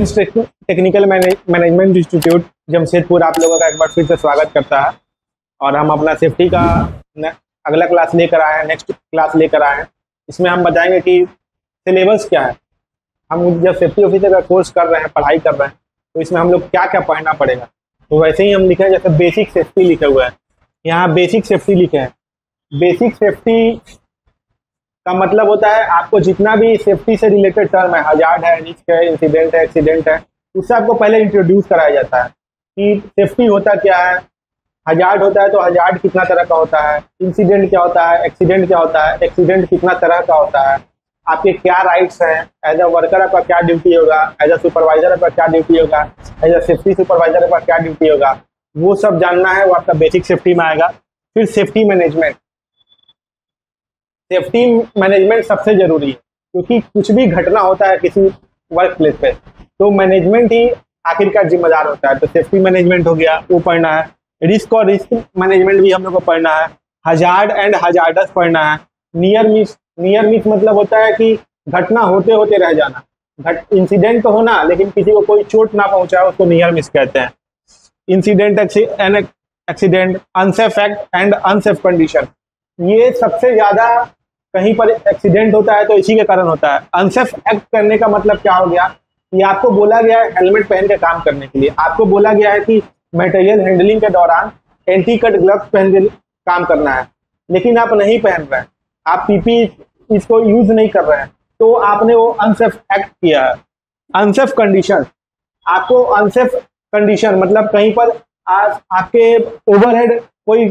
Prince technical management institute Jamshedpur आप लोगों का एक बार फिर से स्वागत करता है। और हम अपना सेफ्टी का अगला क्लास लेकर आए हैं, नेक्स्ट क्लास लेकर आए हैं। इसमें हम बताएंगे कि सिलेबस क्या है। हम जब सेफ्टी ऑफिसर का कोर्स कर रहे हैं, पढ़ाई कर रहे हैं, तो इसमें हम लोग क्या क्या पढ़ना पड़ेगा। तो वैसे ही हम लिखे हैं, जैसे बेसिक सेफ्टी लिखे हुए हैं, यहाँ बेसिक सेफ्टी लिखे हैं। बेसिक सेफ्टी का मतलब होता है आपको जितना भी सेफ्टी से रिलेटेड टर्म है, हजार्ड है, रिस्क है, इंसिडेंट है, एक्सीडेंट है, उससे आपको पहले इंट्रोड्यूस कराया जाता है कि सेफ्टी होता क्या है, हजार्ड होता है तो हजार्ड कितना तरह का होता है, इंसिडेंट क्या होता है, एक्सीडेंट क्या होता है, एक्सीडेंट कितना तरह का होता है, आपके क्या राइट्स हैं, एज अ वर्कर आपका क्या ड्यूटी होगा, एज अ सुपरवाइजर आपका क्या ड्यूटी होगा, एज अ सेफ्टी सुपरवाइजर आपका क्या ड्यूटी होगा, वो सब जानना है। वो आपका बेसिक सेफ्टी में आएगा। फिर सेफ्टी मैनेजमेंट। सेफ्टी मैनेजमेंट सबसे जरूरी है, क्योंकि कुछ भी घटना होता है किसी वर्क प्लेस पे तो मैनेजमेंट ही आखिरकार जिम्मेदार होता है। तो सेफ्टी मैनेजमेंट हो गया, वो पढ़ना है। रिस्क और रिस्क मैनेजमेंट भी हम लोग को पढ़ना है। हजार्ड एंड हजार्डस पढ़ना है। नियर मिस मतलब होता है कि घटना होते होते रह जाना। इंसिडेंट तो होना, लेकिन किसी को कोई चोट ना पहुंचाए, उसको नियर मिस कहते हैं। Incident and accident, unsafe act and unsafe condition, ये सबसे ज्यादा कहीं पर एक्सीडेंट होता है तो इसी के कारण होता है। अनसेफ एक्ट करने का मतलब क्या हो गया, ये आपको बोला गया है हेलमेट पहन के काम करने के लिए, आपको बोला गया है कि मटेरियल हैंडलिंग के दौरान एंटी कट ग्लव्स पहन के काम करना है, लेकिन आप नहीं पहन रहे हैं, आप पीपी इसको यूज नहीं कर रहे हैं, तो आपने वो अनसेफ एक्ट किया है। अनसेफ कंडीशन, आपको अनसेफ कंडीशन मतलब कहीं पर आपके ओवरहेड कोई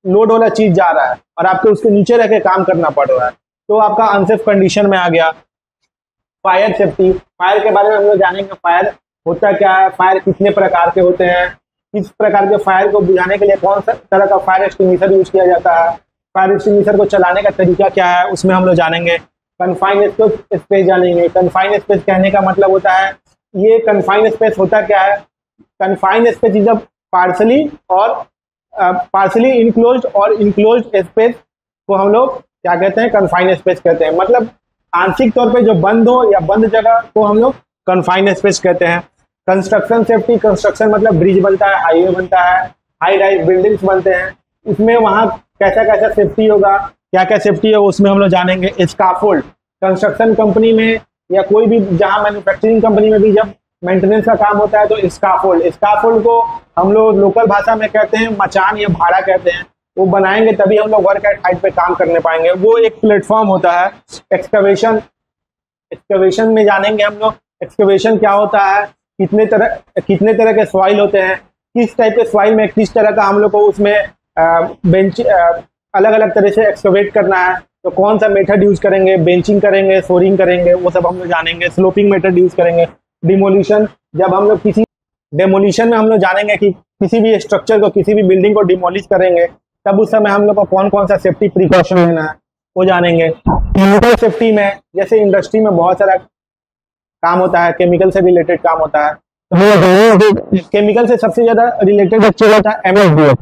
लोड वाला चीज जा रहा है और आपको उसके नीचे रह के काम करना पड़ रहा है, तो आपका अनसेफ कंडीशन में आ गया। फायर सेफ्टी, फायर के बारे में हम लोग जानेंगे। फायर होता क्या है, फायर कितने प्रकार के होते हैं, किस प्रकार के फायर को बुझाने के लिए कौन सा तरह का फायर एक्सटिंग्विशर यूज किया जाता है, फायर एक्सटिंग्विशर को चलाने का तरीका क्या है, उसमें हम लोग जानेंगे। कन्फाइंड स्पेस जानेंगे। कन्फाइंड स्पेस कहने का मतलब होता है, ये कन्फाइंड स्पेस होता क्या है, confined space is partially enclosed और इनक्लोज्ड स्पेस को हम लोग क्या कहते हैं, कन्फाइंड स्पेस कहते हैं। मतलब आंशिक तौर पे जो बंद हो या बंद जगह को हम लोग कन्फाइंड स्पेस कहते हैं। कंस्ट्रक्शन सेफ्टी, कंस्ट्रक्शन मतलब ब्रिज बनता है, हाईवे बनता है, हाई राइज बिल्डिंग्स बनते हैं, उसमें वहाँ कैसा कैसा सेफ्टी होगा, क्या क्या सेफ्टी है, उसमें हम लोग जानेंगे। स्काफोल्ड, कंस्ट्रक्शन कंपनी में या कोई भी जहाँ मैन्युफैक्चरिंग कंपनी में भी जब मेंटेनेंस का काम होता है तो स्काफोल्ड को हम लोग लोकल भाषा में कहते हैं मचान या भाड़ा कहते हैं। वो बनाएंगे तभी हम लोग वर्क एट हाइट पे काम करने पाएंगे। वो एक प्लेटफॉर्म होता है। एक्सकवेशन में जानेंगे हम लोग, एक्सकवेशन क्या होता है, कितने तरह के सॉइल होते हैं, किस टाइप के सॉइल में किस तरह का हम लोग को उसमें अलग अलग तरह से एक्सकवेट करना है, तो कौन सा मेथड यूज करेंगे, बेंचिंग करेंगे, सोरिंग करेंगे, वो सब हम लोग जानेंगे। स्लोपिंग मेथड यूज करेंगे। डिमोलिशन, जब हम लोग किसी डेमोलिशन में हम लोग जानेंगे कि किसी भी स्ट्रक्चर को, किसी भी बिल्डिंग को डिमोलिश करेंगे, तब उस समय हम लोग को कौन कौन सा सेफ्टी प्रिकॉशन लेना है वो जानेंगे। केमिकल सेफ्टी में, जैसे इंडस्ट्री में बहुत सारा काम होता है, केमिकल से रिलेटेड काम होता है, तो केमिकल से सबसे ज्यादा रिलेटेड चीज होता है एमएसडीएस।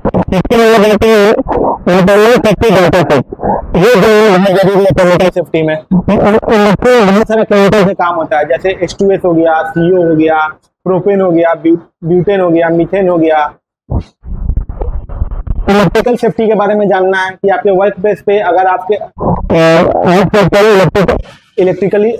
केमिकल सेफ्टी में बहुत सारा केमिकल से काम होता है, जैसे H2S हो गया, CO हो गया, प्रोपेन हो गया, ब्यूटेन हो गया, मीथेन हो गया। इलेक्ट्रिकल सेफ्टी के बारे में जानना है कि आपके वर्क प्लेस पे अगर आपके इलेक्ट्रिसिटी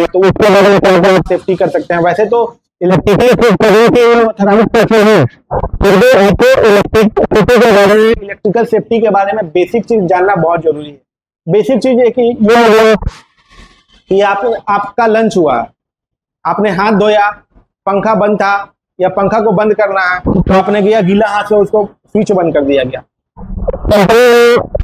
तो उसके बारे में क्या सेफ्टी कर सकते हैं। वैसे तो इलेक्ट्रिकल सेफ्टी के बारे में बेसिक चीज जानना बहुत जरूरी है। बेसिक चीज है कि ये आपका लंच हुआ, आपने हाथ धोया, पंखा बंद था या पंखा को बंद करना है तो आपने गया गीला हाथ से उसको स्विच बंद कर दिया गया।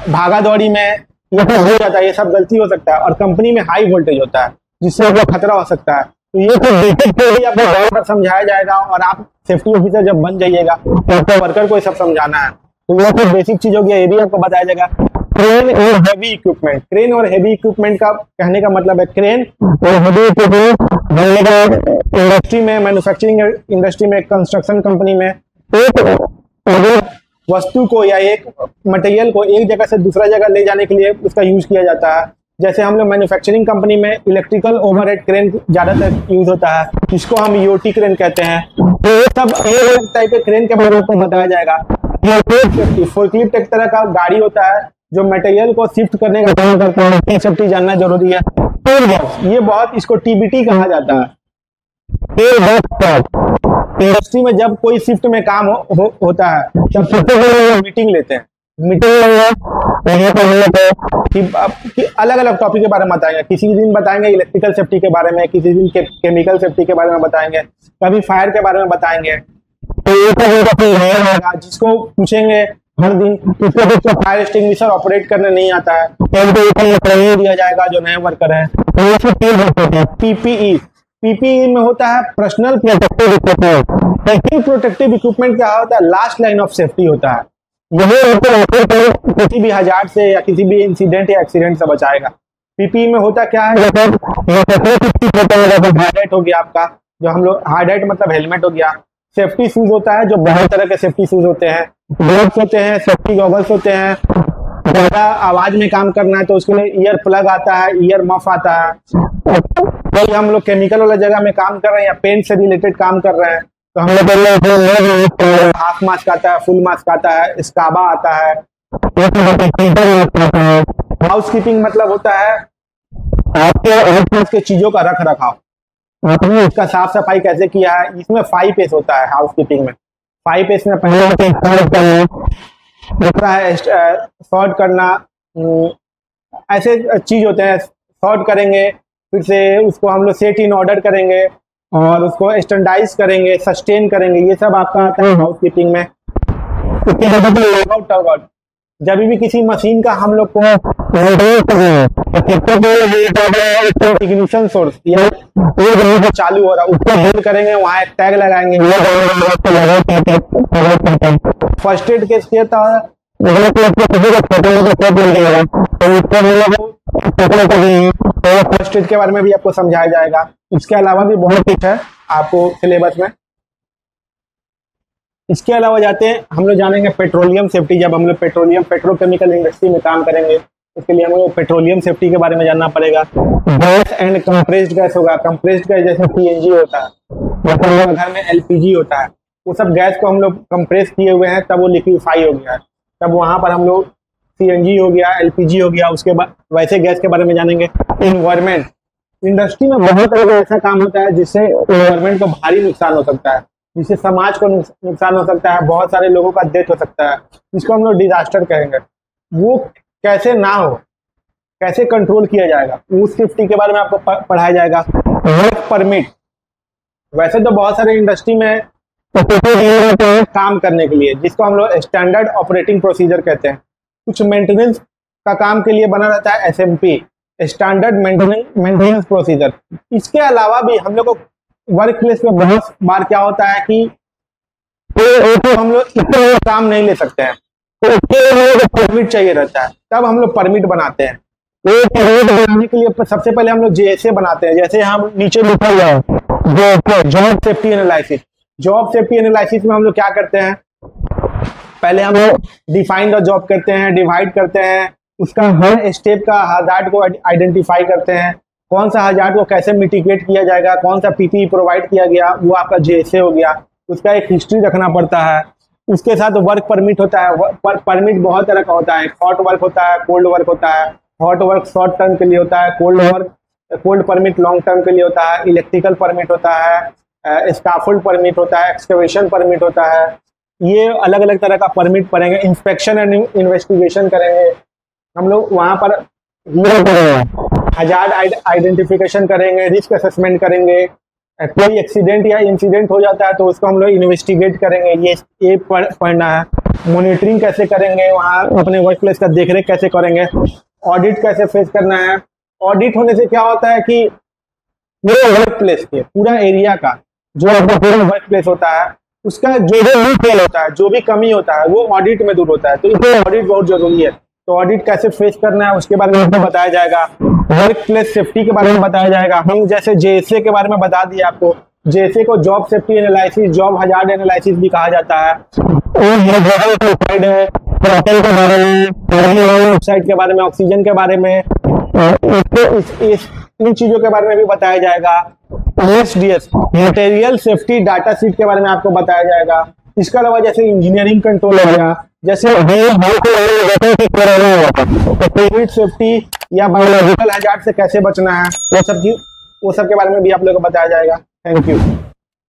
भागा दौड़ी में ये हो जाता है, ये सब गलती हो सकता है। और कंपनी में हाई वोल्टेज होता है जिससे आपको खतरा हो सकता है। तो ये सब बेसिक चीज आपको गौर पर समझाया जाएगा और आप सेफ्टी ऑफिसर जब बन जाइएगा तो आपको वर्कर को सब समझाना है। तो ये सब बेसिक चीज हो गया, ये भी आपको बताया जाएगा। क्रेन और हेवी इक्विपमेंट। क्रेन और हेवी इक्विपमेंट का कहने का मतलब है, क्रेन और हेवी इक्विपमेंट इंडस्ट्री में, मैन्युफैक्चरिंग इंडस्ट्री में, कंस्ट्रक्शन कंपनी में एक वस्तु को या एक मटेरियल को एक जगह से दूसरा जगह ले जाने के लिए उसका यूज किया जाता है। जैसे हम लोग मैन्युफैक्चरिंग कंपनी में इलेक्ट्रिकल ओवरहेड क्रेन ज्यादातर यूज होता है, जिसको हम ईओटी क्रेन कहते हैं। तो ये सब अलग टाइप के क्रेन के बारे में बताया जाएगा। फोर्कलिफ्ट एक तरह का गाड़ी होता है जो मटेरियल को शिफ्ट करने का काम करता है, सेफ्टी जानना जरूरी है। ये बहुत, इसको टीबीटी कहा जाता है। इंडस्ट्री में जब कोई शिफ्ट में काम होता है तब सबसे पहले मीटिंग लेते हैं। अलग अलग टॉपिक के बारे में बताएंगे। किसी दिन बताएंगे इलेक्ट्रिकल सेफ्टी के बारे में, किसी दिन केमिकल सेफ्टी के बारे में बताएंगे, कभी फायर के बारे में बताएंगे। तो ये सब जिसको पूछेंगे हर दिन, किसको फायर एक्सटिंग्विशर ऑपरेट करने नहीं आता है, ट्रेनिंग दिया जाएगा जो नए वर्कर है। पीपीई, पीपीई में होता है पर्सनल प्रोटेक्टिव इक्विपमेंट। क्या होता है? लास्ट लाइन ऑफ सेफ्टी होता है। यही किसी भी हजार्ड से या किसी भी इंसिडेंट या एक्सीडेंट से बचाएगा। पीपीई में होता क्या है? हार्ड हो गया आपका, जो हम लोग हार्ड मतलब हेलमेट हो गया। सेफ्टी शूज होता है, जो बहुत तरह के सेफ्टी शूज होते हैं। ग्लोव्स होते हैं, सेफ्टी गॉगल्स होते हैं। ज्यादा आवाज में काम करना है तो उसके लिए ईयर प्लग आता है, ईयर मफ आता है। तो हम लोग केमिकल वाला जगह में काम कर रहे हैं या पेंट से रिलेटेड काम कर रहे हैं तो हम लोग हाफ मास्क आता है, फुल मास्क आता है, स्काबा आता है। हाउस कीपिंग मतलब होता है आपके आसपास के चीजों का रख रखाव, आपने उसका साफ सफाई कैसे किया है। इसमें 5 एस होता है हाउस कीपिंग में। 5 एस में पहले दूसरा है सॉर्ट करना, ऐसे चीज होते हैं। सॉर्ट करेंगे, फिर से उसको हम लोग सेट इन ऑर्डर करेंगे और उसको स्टैंडर्डाइज करेंगे, सस्टेन करेंगे। ये सब आपका आता है हाउस कीपिंग में। जब भी किसी मशीन का हम लोग को इग्निशन सोर्स या चालू हो रहा है उसको बंद करेंगे, वहां एक टैग लगाएंगे। फर्स्ट एड केस किया था फर्स्ट एड के बारे में भी आपको समझाया जाएगा। इसके अलावा भी बहुत कुछ है आपको सिलेबस में। इसके अलावा जाते हैं हम लोग जानेंगे पेट्रोलियम सेफ्टी। जब हम लोग पेट्रोकेमिकल इंडस्ट्री में काम करेंगे उसके लिए हम लोग पेट्रोलियम सेफ्टी के बारे में जानना पड़ेगा। गैस एंड कंप्रेस्ड गैस होगा। कंप्रेस्ड गैस जैसे सीएनजी होता है, घर में एलपीजी होता है, वो सब गैस को हम लोग कंप्रेस किए हुए हैं तब वो लिक्विफाई हो गया है। तब वहां पर हम लोग सीएनजी हो गया, एलपीजी हो गया। उसके बाद वैसे गैस के बारे में जानेंगे। इन्वायरमेंट, इंडस्ट्री में बहुत तरह का ऐसा काम होता है जिससे इन्वायरमेंट को भारी नुकसान हो सकता है, जिससे समाज को नुकसान हो सकता है, बहुत सारे लोगों का डेथ हो सकता है। इसको हम लोग डिजास्टर कहेंगे। वो कैसे ना हो, कैसे कंट्रोल किया जाएगा, उस सेफ्टी के बारे में आपको पढ़ाया जाएगा। वर्क परमिट, वैसे तो बहुत सारे इंडस्ट्री में काम करने के लिए, जिसको हम लोग स्टैंडर्ड ऑपरेटिंग प्रोसीजर कहते हैं। कुछ मेंटेनेंस का काम के लिए बना रहता है एसएमपी, स्टैंडर्ड मेंटेनेंस प्रोसीजर। इसके अलावा भी हम लोग को वर्क प्लेस में बहुत बार क्या होता है कि तो हम लोग इतना काम नहीं ले सकते हैं, तो उसके परमिट चाहिए रहता है। तब हम लोग परमिट बनाते हैं। परमिट बनाने के लिए सबसे पहले हम लोग जेएसए बनाते हैं। जैसे हम नीचे लिखा हुआ है job safety analysis. Job safety analysis में हम लोग क्या करते हैं, पहले हम लोग डिफाइन द जॉब करते हैं, डिवाइड करते हैं, उसका हर स्टेप का हजार्ड को आइडेंटिफाई करते हैं, कौन सा हजार्ड को कैसे मिटिगेट किया जाएगा, कौन सा पीपीई प्रोवाइड किया गया, वो आपका जेएसए हो गया। उसका एक हिस्ट्री रखना पड़ता है। उसके साथ वर्क परमिट होता है। परमिट बहुत तरह का होता है। हॉट वर्क होता है, कोल्ड वर्क होता है। हॉट वर्क शॉर्ट टर्म के लिए होता है, कोल्ड परमिट लॉन्ग टर्म के लिए होता है, इलेक्ट्रिकल परमिट होता है, स्काफोल्ड परमिट होता है, एक्सकवेशन परमिट होता है। ये अलग अलग तरह का परमिट पड़ेंगे। इंस्पेक्शन एंड इन्वेस्टिगेशन करेंगे हम लोग, वहां पर हजार्ड आइडेंटिफिकेशन करेंगे, रिस्क असेसमेंट करेंगे। कोई एक्सीडेंट या इंसिडेंट हो जाता है तो उसको हम लोग इन्वेस्टिगेट करेंगे, ये पढ़ना है। मॉनिटरिंग कैसे करेंगे, वहाँ अपने वर्क प्लेस का देखरेख कैसे करेंगे। ऑडिट कैसे फेस करना है। ऑडिट होने से क्या होता है कि पूरे वर्क प्लेस के पूरा एरिया का जो आपका पूरा वर्क प्लेस होता है उसका जो भी फेल होता है, जो भी कमी होता है, वो ऑडिट में दूर होता है। तो इसलिए ऑडिट बहुत जरूरी है। तो ऑडिट कैसे फेस करना है उसके बारे में आपको बताया जाएगा। वर्क प्लेस सेफ्टी के बारे में बताया जाएगा। हम जैसे जेएसए के बारे में बता दिए आपको। जेएसए को job safety analysis, job hazard analysis भी कहा जाता है। ऑक्साइड के बारे में, ऑक्सीजन के बारे में, इन चीजों के बारे में भी बताया जाएगा। MSDS material safety data sheet के बारे में आपको बताया जाएगा। इसके अलावा जैसे इंजीनियरिंग कंट्रोल हो गया, जैसे कोविड सेफ्टी या बायोलॉजिकल हैजार्ड से कैसे बचना है, वो सब के बारे में भी आप लोगों को बताया जाएगा। Thank you.